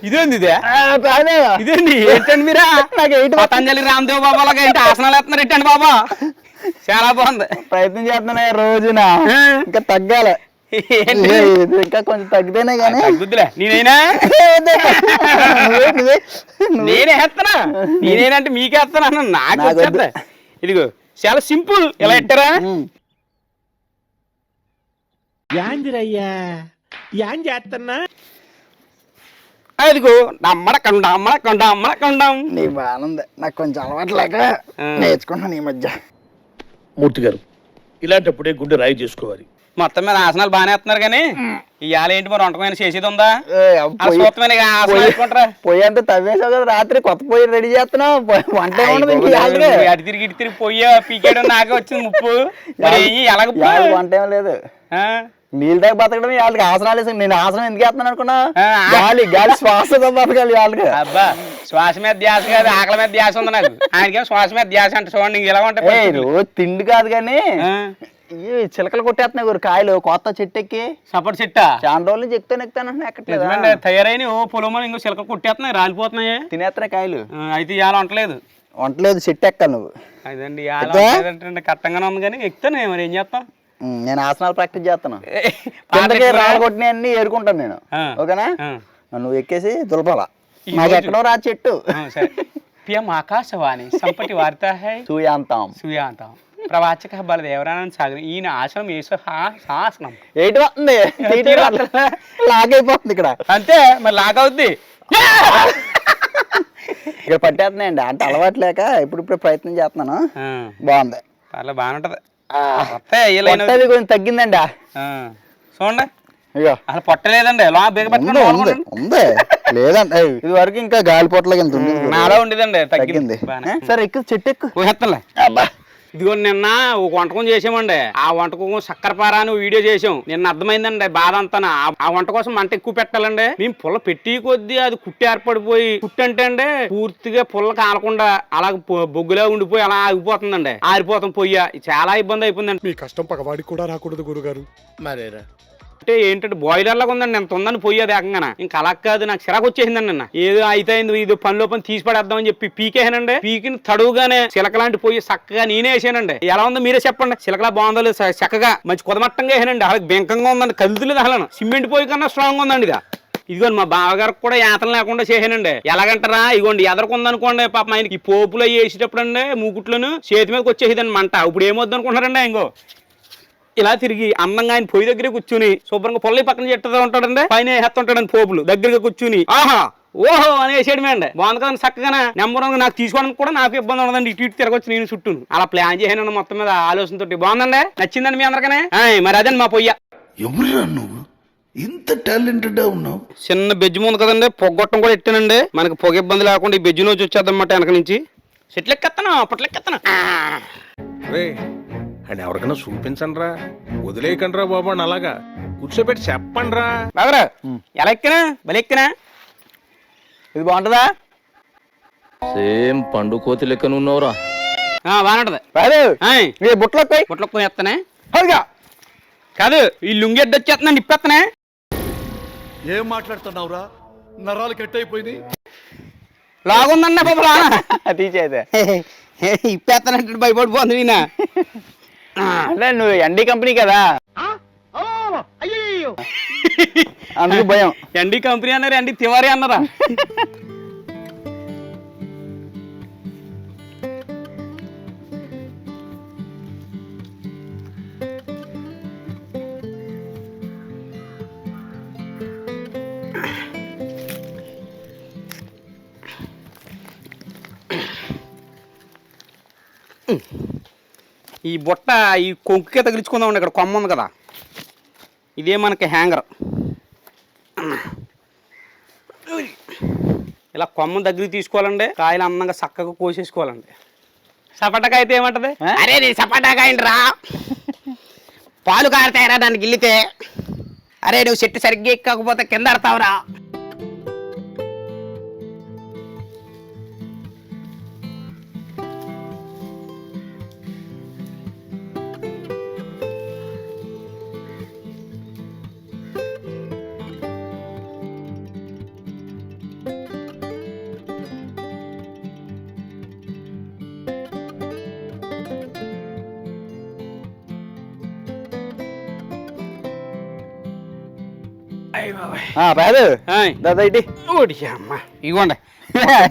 ఇదేంది ఇదేంది ఏంటండి మీరా పతంజలి రామదేవ్ బాబా లాగా ఏంటి ఆసనాలు వేస్తున్నారు ఏంటండి బాబా చాలా బాగుంది ప్రయత్నం చేస్తున్నా రోజున ఇంకా తగ్గాలి ఇంకా కొంచెం తగ్గితేనే కానీ తగ్గుద్దిలే నేనైనా నేనే వేస్తానా నేనేనంటే మీకేస్తాను నాకు వచ్చేస్తా ఇదిగో చాలా సింపుల్ ఇలా ఎట్టారా యాందిరయ్యా యాం చేస్తున్నా అదిగో అమ్మడకండం నీ బాగుంది నాకు కొంచెం అలవాటు లేక నేర్చుకున్నాను ఈ మధ్య. మూర్తి గారు ఇలాంటప్పుడే గుండె రాయి చేసుకోవాలి. మొత్తం మీద ఆసనాలు బాగానే వేస్తున్నారు కానీ ఇవాళ ఏంటి మరి వంటకమైన చేసేది ఉందా పొయ్యి అంటే తవ్వేసావు కదా రాత్రి కొత్త పొయ్యి రెడీ చేస్తున్నావు వంట అటు తిరిగి ఇటు తిరిగి పొయ్యి పీకేయడం నాకే వచ్చింది ముప్పు ఎలాగ వంట ఏం లేదు నీళ్ళ దగ్గర బతకడం వాళ్ళకి ఆసనాలు వేసాను నేను ఆసనం ఎందుకు వేస్తున్నాను అనుకున్నా గాలి గాలి శ్వాసతో బతకాలి వాళ్ళకి అబ్బా శ్వాస మీద ధ్యాస కాదు ఆకలి మీద ధ్యాస ఉంది నాకు ఆయనకేం శ్వాస మీద ధ్యాస అంటే చూడండి ఎలా ఉంటాయి రోజు తిండి కాదు కానీ చిలకలు కొట్టేస్తున్నాయి గురు కాయలు కొత్త చెట్టు ఎక్కి సపోర్ట్ చెట్టా చాలా రోజులు చెప్తాను ఎక్కుతాను ఎక్కట్లేదు తయారైన ఓ పొలమని ఇంకో చిలకలు కొట్టేస్తున్నాయి రాలిపోతున్నాయి తినేస్తున్నాయి కాయలు అయితే ఇవాళ వంటలేదు చెట్టు ఎక్కాను నువ్వు అదండి కట్టంగానే ఉంది కానీ ఎక్కుతాను మరి ఏం చేస్తాం నేను ఆసనాలు ప్రాక్టీస్ చేస్తాను రాళ్ళు కొట్టిన అన్ని ఏరుకుంటాను నేను ఓకేనా నువ్వు ఎక్కేసి దులపాల నాకు ఎక్కడో రా చెట్టు పిఎం ఆకాశవాణి సంపటి వార్త సూయాంతం ప్రవాచక బలదేవరానంద సాగర్ ఈయన ఆశ్రమం ఆసనం ఏంటి వస్తుంది లాగైపోతుంది ఇక్కడ అంతే మరి లాగ్ అవుద్ది ఇక్కడ పట్టేస్తున్నాయండి అంటే అలవాటు లేక ఇప్పుడు ప్రయత్నం చేస్తున్నాను బాగుంది అలా బాగానే ఉంటది కొంచెం తగ్గిందండి చూడండి ఇక అసలు పొట్టలేదండి ఉంది లేదండి ఇది వరకు ఇంకా గాలిపోట్లకి ఎంత నాలో ఉండేదండి తగ్గింది సరే ఎక్కువ చెట్టు ఎక్కువ అబ్బా ఇదిగో నిన్న ఒక వంటకం చేసామండి ఆ వంటకం చక్కెరపార అని వీడియో చేసాం నిన్న అర్థమైందండి బాధ అంతా ఆ వంట కోసం మంట ఎక్కువ పెట్టాలండి మేము పుల్ల పెట్టి కొద్దీ అది కుట్టి ఏర్పడిపోయి కుట్టి అంటే అండి పూర్తిగా పుల్ల కాలకుండా అలా బొగ్గులా ఉండిపోయి అలా ఆగిపోతుందండి ఆరిపోతాం పొయ్య చాలా ఇబ్బంది అయిపోయిందండి మీ కష్టం పగవాడికి కూడా రాకూడదు గురుగారు మరేరా అంటే ఏంటంటే బాయిలర్ లాగా ఉందండి ఎంత ఉందని పోయేది ఏకంగా ఇంకా అలా కాదు నాకు చిరాకు వచ్చేసిందండి నిన్న ఏదో అయితే ఇది పనిలో పని తీసి పడేద్దామని చెప్పి పీకేసానండి పీకిని తడువుగానే చిలక లాంటి పోయి చక్కగా నేనే వేసానండి ఎలా ఉందో మీరే చెప్పండి చిలకలా బాగుందో లేదు చక్కగా మంచి కుదమట్టంగా వేసానండి అలాగే బెంకంగా ఉందండి కలుతులేదు అసలు సిమెంట్ పోయి కన్నా స్ట్రాంగ్ ఉందండి ఇక ఇదిగోండి మా బావగారికి కూడా యాతన లేకుండా చేసానండి ఎలాగంటారా ఇగోండి ఎదరకుందనుకోండి పాప ఆయనకి ఈ పోపులో వేసేటప్పుడు అండి మూకుట్లను చేతి మీదకి వచ్చేసేదండి మంట ఇప్పుడు ఏమొద్దు అనుకుంటున్నారండి ఇంకో ఇలా తిరిగి అందంగా ఆయన పొయ్యి దగ్గర కూర్చుని శుభ్రంగా పొల్లి పక్కన చెట్టుతో ఉంటాడండి పైన వేస్తుంటాడండి పోపులు దగ్గరగా కూర్చుని ఆహా ఓహో అని వేసేయడమే అండి బాగుంది కదండి చక్కగా నెంబర్ వన్ నాకు తీసుకోవడానికి కూడా నాకు ఇబ్బంది ఉండదండి ఇటు ఇటు తిరగొచ్చు నేను చుట్టూ అలా ప్లాన్ చేసాను మొత్తం మీద ఆలోచనతో బాగుందండి నచ్చిందండి మీ అందరికనే మరి అదండి మా పొయ్య ఎవరురా నువ్వు ఇంత టాలెంటెడ్ ఉన్నావు చిన్న బెజ్జు ముందు కదండి పొగ్గొట్టం కూడా ఎట్టానండి మనకి పొగ ఇబ్బంది లేకుండా ఈ బెజ్జు నుంచి వచ్చేద్దన్నమాట వెనక నుంచి చెట్లెక్కెత్తాను అప్పట్లెక్కెత్తాను అని ఎవరికైనా చూపించండి రా వదిలేయకండి రా బాబు అని అలాగా కూర్చోబెట్టి చెప్పండి రా బాబరా ఎలా ఎక్కినా బలి ఎక్కినా ఇది బాగుంటుందా సేమ్ పండు కోతి లెక్క నున్నవరా బాగుంటది బుట్లకు ఎత్తనే కాదు ఈ లుంగెడ్డ వచ్చేస్తున్నా నిప్పెత్తనే ఏం మాట్లాడుతున్నావురా నరాలు కట్ అయిపోయింది లాగుందన్న బాబులా తీసేదే ఇప్పేస్తానంటే భయపడిపోతుంది ఈయన అంటే నువ్వు ఎన్డీ కంపెనీ కదా అందుకు భయం ఎన్డీ కంపెనీ అన్నారా ఎన్డీ తివారీ అన్నారా ఈ బుట్ట ఈ కొంకుకే తగిలించుకుందామండి ఇక్కడ కొమ్మ ఉంది కదా ఇదే మనకి హ్యాంగర్ ఇలా కొమ్మ దగ్గరికి తీసుకోవాలండి కాయలు అందంగా చక్కగా కోసేసుకోవాలండి సపటకాయ అయితే ఏమంటది అరే నీ సపటాకాయ రా పాలు కారుతాయరా దానికి గిల్లితే అరే నువ్వు చెట్టు సరిగ్గా ఎక్కకపోతే కింద ఆడతావురా పేదు ఆయ్. దాదా ఇటీ ఓడి అమ్మ ఇవ్వండి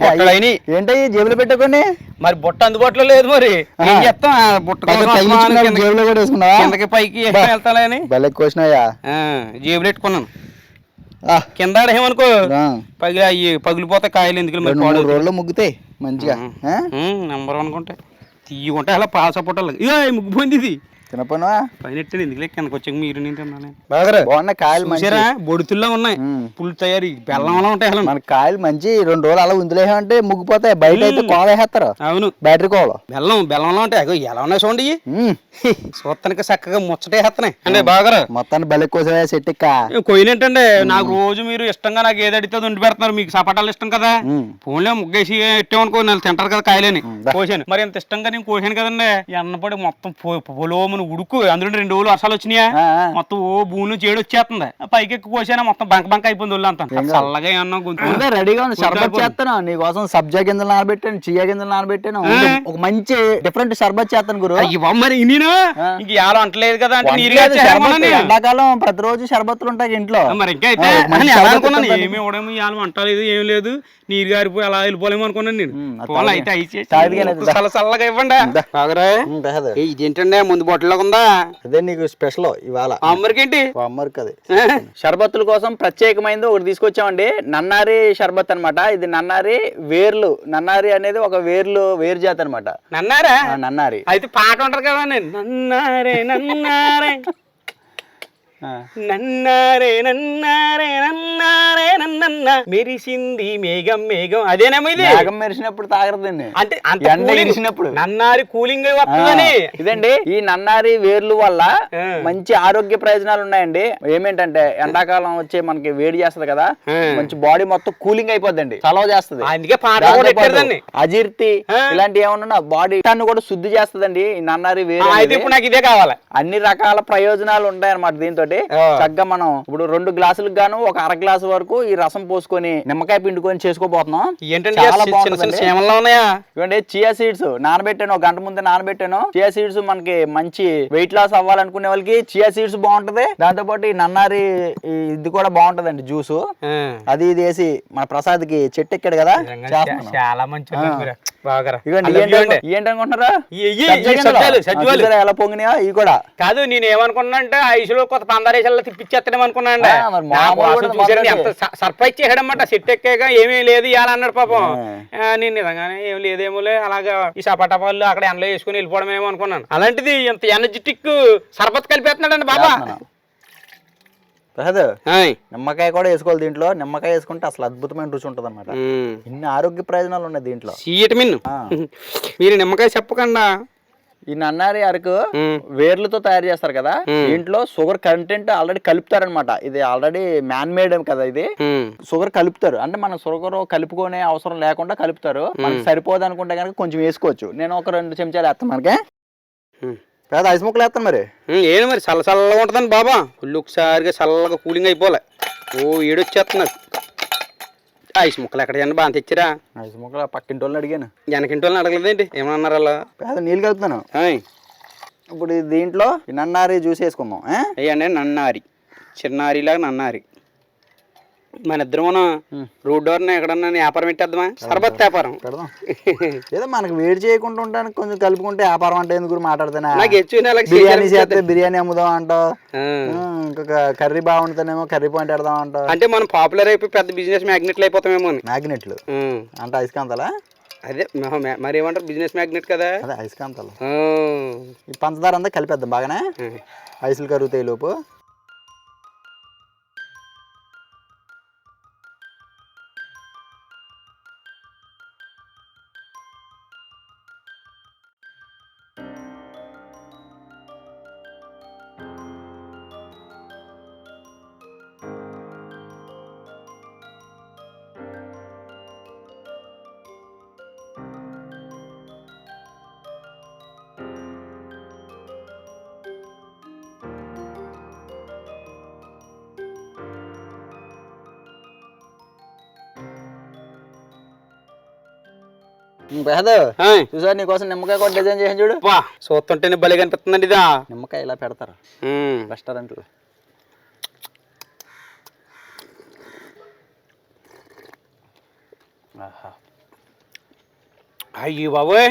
బుట్టలైనవి. ఏంటి జేబులో పెట్టుకొని మరి బుట్ట అందుబాటులో లేదు మరి ఏం చేస్తాం ఆ బుట్ట కోసం వస్తున్నాను కిందకి. జేబులో కూడా వేసుకున్నావా కిందకి పైకి వెళ్తానని భలే కోసినాయా జేబులు పెట్టుకున్నాను కింద ఏమనుకో పగిలిపోతే కాయలు ఎందుకు మరి 2-3 రోజుల్లో ముగ్గుతాయి మంచిగా నెంబర్ అనుకుంటే తీయకుంటే అలా పాస పుట్టాలి ముగ్గిపోయింది ఇది తినపోనా పైన ఎట్టాను ఎందుకు కిందకి వచ్చాక మీరు నేను తిన్నాను బాగున్నా కాయలు మంచి చూసారా బొడుతుల్లో ఉన్నాయి పుల్ తయారీ బెల్లంలో ఉంటాయి అసలు మన కాయలు మంచి 2 రోజులు అలా ఉందిలేమంటే ముగ్గిపోతాయి బయట అయితే కోవ వేసేస్తారు అవును బ్యాటరీ కోవలు బెల్లంలో ఉంటాయి అగో ఎలా ఉన్నాయి చూడండి చూస్తానికి చక్కగా ముచ్చటేస్తున్నాయి అంటే బాగా మొత్తాన్ని భలే కోసా సెట్ కొయ్యనంటండి నాకు రోజు మీరు ఇష్టంగా నాకు ఏది అడిగితే అది వండి పెడుతున్నారు మీకు సపాటాలు ఇష్టం కదా ఫోన్లో ముగ్గేసి ఎట్టామనుకో నాకు తింటారు కదా కాయలని కోసాను మరి ఎంత ఇష్టంగా నేను కోసాను కదండి ఎన్నపడి మొత్తం పొలోమును ఉడుకు అందులో 2 రోజులు వర్షాలు వచ్చినాయా మొత్తం ఓ భూమి చేడు వచ్చేస్తుంది పైకి ఎక్కువ కోసానా మొత్తం బంక అయిపోయింది ఒళ్ళు అంతా చల్లగా ఏమన్నా గొంతు రెడీగా ఉంది షర్బత్ చేస్తాను నీకోసం సబ్జా గింజలు నానబెట్టాను చియా గింజలు నానబెట్టాను ఒక మంచి డిఫరెంట్ షర్బత్ చేస్తాను గురు మరి నేను ఇంక ఎలా అంటలేదు కదా అంటే ఎండాకాలం ప్రతిరోజు షర్బత్తులు ఉంటాయి ఇంట్లో మరి ఇంకా అయితే అనుకున్నాను ఏమి ఇవ్వడము ఇవాళ వంటలేదు ఏం లేదు నీరు గారిపోయి అలా వెళ్ళిపోలేము అనుకున్నాను నేను అయితే చల్లగా ఇవ్వండి ఇదేంటండి ముందు బొట్టలో ఉందా అదే నీకు స్పెషల్ ఇవాళ అమ్మరికేంటి అమ్మరికి అది షర్బత్తుల కోసం ప్రత్యేకమైనది ఒకటి తీసుకొచ్చామండి నన్నారి షర్బత్ అన్నమాట ఇది నన్నారి వేర్లు నన్నారి అనేది ఒక వేరు జాతి అనమాట నన్నారా నన్నారి అయితే పాట ఉంటారు కదా నన్నారే నన్నారే నన్నారే నన్నారే నన్నారే నన్న మెరిసింది మేఘం మేఘం అదేనేమో ఇది మేఘం మెరిసినప్పుడు తాగరదండి అంటే ఎండ మెరిసినప్పుడు నన్నారి కూలింగ్ వస్తుందని ఇదండి ఈ నన్నారి వేర్లు వల్ల మంచి ఆరోగ్య ప్రయోజనాలు ఉన్నాయండి ఏమేంటంటే ఎండాకాలం వచ్చే మనకి వేడి చేస్తది కదా మంచి బాడీ మొత్తం కూలింగ్ అయిపోద్దండి చలవ చేస్తది అందుకే పాట కూడా పెట్టారండి అజీర్తి ఇలాంటి ఏమన్నా బాడీ కూడా శుద్ధి చేస్తదండి ఈ నన్నారి వేరు ఇప్పుడు నాకు ఇదే కావాలి అన్ని రకాల ప్రయోజనాలు ఉంటాయన్నమాట దీంతో చక్కగా మనం ఇప్పుడు 2 గ్లాసులకు గాను ఒక 1/2 గ్లాసు వరకు ఈ రసం పోసుకొని నిమ్మకాయ పిండుకొని చేసుకోబోతున్నాం చాలా బాగుంటుంది చియా సీడ్స్ నానబెట్టాను 1 గంట ముందే నానబెట్టాను చియా సీడ్స్ మనకి మంచి వెయిట్ లాస్ అవ్వాలనుకునే వాళ్ళకి చియా సీడ్స్ బాగుంటది దాంతో పాటు ఈ నన్నారి ఇది కూడా బాగుంటదండి జ్యూస్ అది ఇది వేసి మన ప్రసాద్ కి చెట్టు ఎక్కాడు కదా చాలా మంచి ఏంటనుకుంటున్నారా ఎలా పొంగినాయా ఇవి కూడా కాదు నేను ఏమనుకున్నా అంటే ఐసులో కొత్త పందారేసాల్లో తిప్పించేస్తాం అనుకున్నాండి సర్ప్రైజ్ చేసాడనమాట సెట్ ఎక్కాక ఏమీ లేదు ఇవ్వాలి అన్నాడు పాపం నేను నిజంగానే ఏం లేదేమోలే అలాగా ఈ సపాటా పళ్ళు అక్కడ ఎండలో వేసుకుని వెళ్ళిపోవడమేమో అనుకున్నాను అలాంటిది ఇంత ఎనర్జెటిక్ సర్బత్ కలిపేస్తున్నాడండి బాబా నిమ్మకాయ కూడా వేసుకోవాలి దీంట్లో నిమ్మకాయ వేసుకుంటే అసలు అద్భుతమైన రుచి ఉంటది అనమాట ఇన్ని ఆరోగ్య ప్రయోజనాలు ఉన్నాయి దీంట్లో మీరు నిమ్మకాయ చెప్పకుండా ఈ నన్నారి అరకు వేర్లతో తయారు చేస్తారు కదా దీంట్లో షుగర్ కంటెంట్ ఆల్రెడీ కలుపుతారనమాట ఇది ఆల్రెడీ మ్యాన్ మేడ్ కదా ఇది షుగర్ కలుపుతారు అంటే మన షుగర్ కలుపుకునే అవసరం లేకుండా కలుపుతారు మనకి సరిపోదు అనుకుంటే కనుక కొంచెం వేసుకోవచ్చు నేను ఒక 2 చెంచాలు వేస్తాను మనకి కాదు ఐస్ ముక్కలు వేస్తాను మరి ఏం మరి చల్లగా ఉంటుందండి బాబా ఫుల్ ఒకసారిగా చల్లగా కూలింగ్ అయిపోలే ఓ ఏడొచ్చేస్తున్నారు ఐస్ ముక్కలు ఎక్కడ చేయండి బాగా తెచ్చిరా ఐస్ ముక్కలు పక్కింటి వాళ్ళని అడిగాను వెనకింటి వాళ్ళని అడగలేదేంటి ఏమన్నారు అలా పేద నీళ్ళు కలుపుతాను ఇప్పుడు దీంట్లో నన్నారి జ్యూస్ వేసుకుందాం అయ్యండి నన్నారి చిన్నారిలాగా నన్నారి మన ఇద్దరు మనం రోడ్ డోర్ ఎక్కడన్నా వ్యాపారం పెట్టేద్దామా సర్బత్ వ్యాపారం పెడదాం ఏదో మనకు వేడి చేయకుండా ఉండడానికి కొంచెం కలుపుకుంటే వ్యాపారం అంటే ఎందుకు మాట్లాడుతున్నా బిర్యానీ చేస్తే బిర్యానీ అమ్ముదాం అంటావు ఇంకొక కర్రీ బాగుంటుందేమో కర్రీ పాయింట్ పెడదాం అంటావు అంటే మనం పాపులర్ అయిపోయి పెద్ద బిజినెస్ మ్యాగ్నెట్లు అయిపోతామేమో మ్యాగ్నెట్లు అంటే అయస్కాంతాలా అదే మరి ఏమంటారు బిజినెస్ మ్యాగ్నెట్ కదా అదే అయస్కాంతాలు ఈ పంచదార అంతా కలిపేద్దాం బాగానే ఐసులు కరుగుతాయి లోపు చూసా నీకోసం నిమ్మకాయ కూడా డిజైన్ చేసి చూడు చూస్తుంటేనే భలే కనిపిస్తుందండి ఇదా నిమ్మకాయ ఇలా పెడతారు రెస్టారెంట్లో అయ్యి బాబోయ్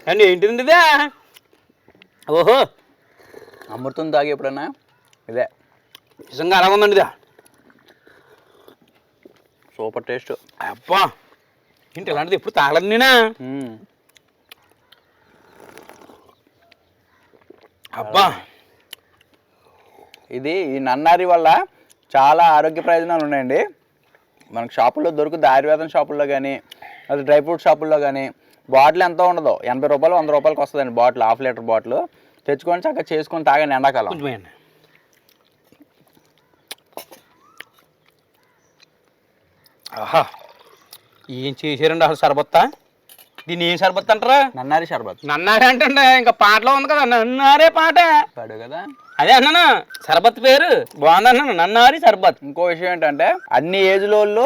అండి ఏంటిది ఇదే? ఓహో అమృతం తాగి ఎప్పుడన్నా ఇదే నిజంగా అలా ఉందండి ఇదా. Super taste. అబ్బా ఏంటి ఇలాంటిది ఎప్పుడు తాగలేదు నేనా. అబ్బా ఇది ఈ నన్నారి వల్ల చాలా ఆరోగ్య ప్రయోజనాలు ఉన్నాయండి. మనకు షాపుల్లో దొరుకుతుంది, ఆయుర్వేదం షాపుల్లో కానీ అది డ్రై ఫ్రూట్ షాపుల్లో కానీ. బాటిల్ ఎంతో ఉండదు, 80 రూపాయలు 100 రూపాయలకి వస్తుందండి బాటిల్, హాఫ్ లీటర్ బాటిల్. తెచ్చుకొని చక్కగా చేసుకొని తాగండి ఎండాకాలం. కొంచెం ఆహా ఏం చేశారండి అసలు సరిబత్తా? దీన్ని ఏం సరిబత్త అంటారా? నన్నారి షర్బత్. నన్నారే అంటే ఇంకా పాటలో ఉంది కదా నన్నారే పాట, పాడు కదా. అదే అన్నాను సర్బత్ పేరు బాగుంది అన్నాను, నన్నారి సర్బత్. ఇంకో విషయం ఏంటంటే అన్ని ఏజ్ల వాళ్ళు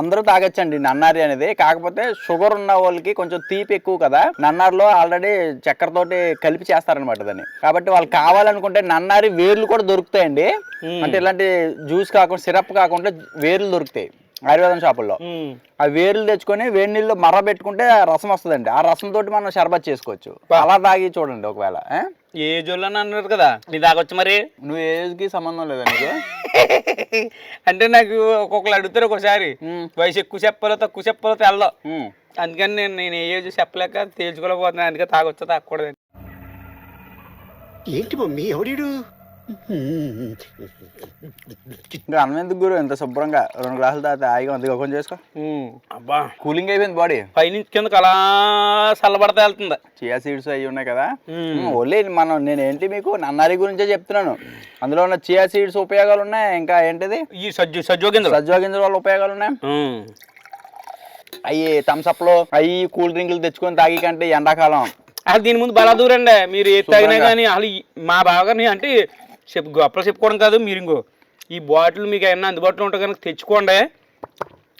అందరూ తాగొచ్చండి నన్నారి అనేది. కాకపోతే షుగర్ ఉన్న వాళ్ళకి కొంచెం తీపి ఎక్కువ కదా, నన్నారిలో ఆల్రెడీ చక్కెరతోటి కలిపి చేస్తారనమాట దాన్ని. కాబట్టి వాళ్ళు కావాలనుకుంటే నన్నారి వేర్లు కూడా దొరుకుతాయండి. అంటే ఇలాంటి జ్యూస్ కాకుండా సిరప్ కాకుండా వేర్లు దొరుకుతాయి ఆయుర్వేదం షాపుల్లో. ఆ వేర్లు తెచ్చుకొని వేడి నీళ్ళు మర్ర పెట్టుకుంటే రసం వస్తుందండి. ఆ రసం తోటి మనం షర్బత్ చేసుకోవచ్చు. అలా తాగి చూడండి ఒకవేళ. ఏ జోళ్ళని అన్నారు కదా నీ తాగొచ్చు మరి. నువ్వు ఏజ్కి సంబంధం లేదా నీకు? అంటే నాకు ఒక్కొక్కరు అడుగుతారు ఒకసారి వయసు ఎక్కువ చెప్పాలో తక్కువ చెప్పాలో తెల్లం. అందుకని నేను ఏ ఏజ్ చెప్పలేక తేల్చుకోలేకపోతున్నాను. అందుకే తాగొచ్చా తాగకూడదు. ఏంటి మమ్మీ ఎవడీడు? ఇంకా అన్నం ఎందుకు గురు, ఎంత శుభ్రంగా 2 గ్లాసులు తాగితే హాయిగా ఉంది. కొంచెం చేసుకో. అబ్బా కూలింగ్ అయిపోయింది బాడీ. పైనుంచి కిందకి అలా చల్లబడతా వెళ్తుంది. చియా సీడ్స్ అవి ఉన్నాయి కదా. ఓన్లీ నేను ఏంటి మీకు నన్నారి గురించే చెప్తున్నాను. అందులో ఉన్న చియా సీడ్స్ ఉపయోగాలు ఉన్నాయి. ఇంకా ఏంటిది ఈ సజ్జోగింజలు వల్ల ఉపయోగాలు ఉన్నాయి. అవి థమ్స్అప్లో అవి కూల్ డ్రింకులు తెచ్చుకొని తాగి కంటే ఎండాకాలం అది దీని ముందు బలా దూరండి. మీరు ఏది తాగినా కానీ అసలు మా బావగారిని అంటే గొప్పలు చెప్పుకోవడం కాదు, మీరు ఇంకో ఈ బాటిల్ మీకు ఏమన్నా అందుబాటులో ఉంటే కనుక తెచ్చుకోండి.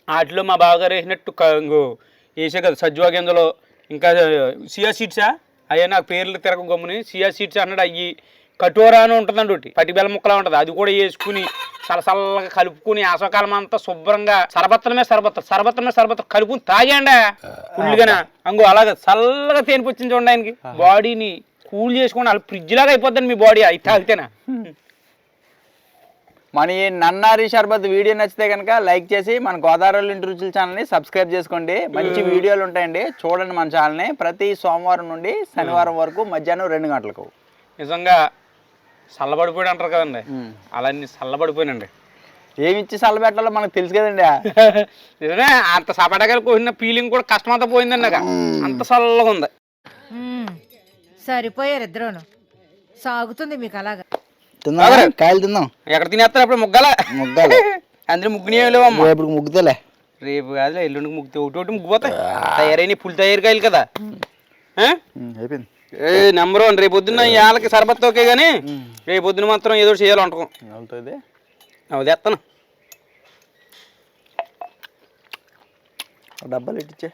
వాటిలో మా బావగారు వేసినట్టు ఇంకో వేసే కదా సజ్జువా గింజలు, ఇంకా సియా సీడ్సా అయ్యా నాకు పేర్లు తిరగ గమ్ముని సియా సీడ్స్ అన్నాడు. అవి కటోరా అని ఉంటుందండి ఒకటి, పట్టి బెల్ల ముక్కలా ఉంటుంది. అది కూడా వేసుకుని చల్లగా కలుపుకుని ఆసకాలం అంతా శుభ్రంగా సరబత్తమే కలుపుకుని తాగండి ఫుల్గానే. అంగో అలాగే చల్లగా తేనిపొచ్చింది చూడండి ఆయనకి. బాడీని కూల్ చేసుకోండి, అలా ఫ్రిడ్జ్ లాగా అయిపోద్దండి మీ బాడీ అవి తాగితేనా. మన ఈ నన్నారి షర్బత్ వీడియో నచ్చితే కనుక లైక్ చేసి మన గోదావరి ఇంటి రుచుల ఛానల్ని సబ్స్క్రైబ్ చేసుకోండి. మంచి వీడియోలు ఉంటాయండి, చూడండి మన ఛానల్ని. ప్రతి సోమవారం నుండి శనివారం వరకు మధ్యాహ్నం 2 గంటలకు. నిజంగా చల్లబడిపోయాడు అంటారు కదండి, అలా చల్లబడిపోయానండి. ఏమి ఇచ్చి చల్లబెట్టాలో మనకు తెలుసు కదండి. నిజమే, అంత సపడగలు కోసిన ఫీలింగ్ కూడా కష్టం అంతా పోయిందండి నాకు. అంత చల్లగా ఉంది. సరిపోయారు ఇద్దరును, సాగుతుంది మీకు అలాగా. కాయలు తిందాం. ఎక్కడ తినేస్తారు అప్పుడు ముగ్గాలి అందరూ ముగ్గునేలేవమ్మా. రేపు ముగ్గుతలే, రేపు కాదులే ఎల్లుండికి ముగ్గుతే ఒకటి ముగ్గిపోతాయి. తయారైన పులి తయారు కాయలు కదా. అయిపోయింది. నెంబర్ 1 రేపు పొద్దున్న వాళ్ళకి సరబత్ ఓకే కానీ రేపు పొద్దున మాత్రం ఏదో చేయాలి వంటకం. అది ఎత్తాను డబ్బాలు ఇట్టిచ్చే.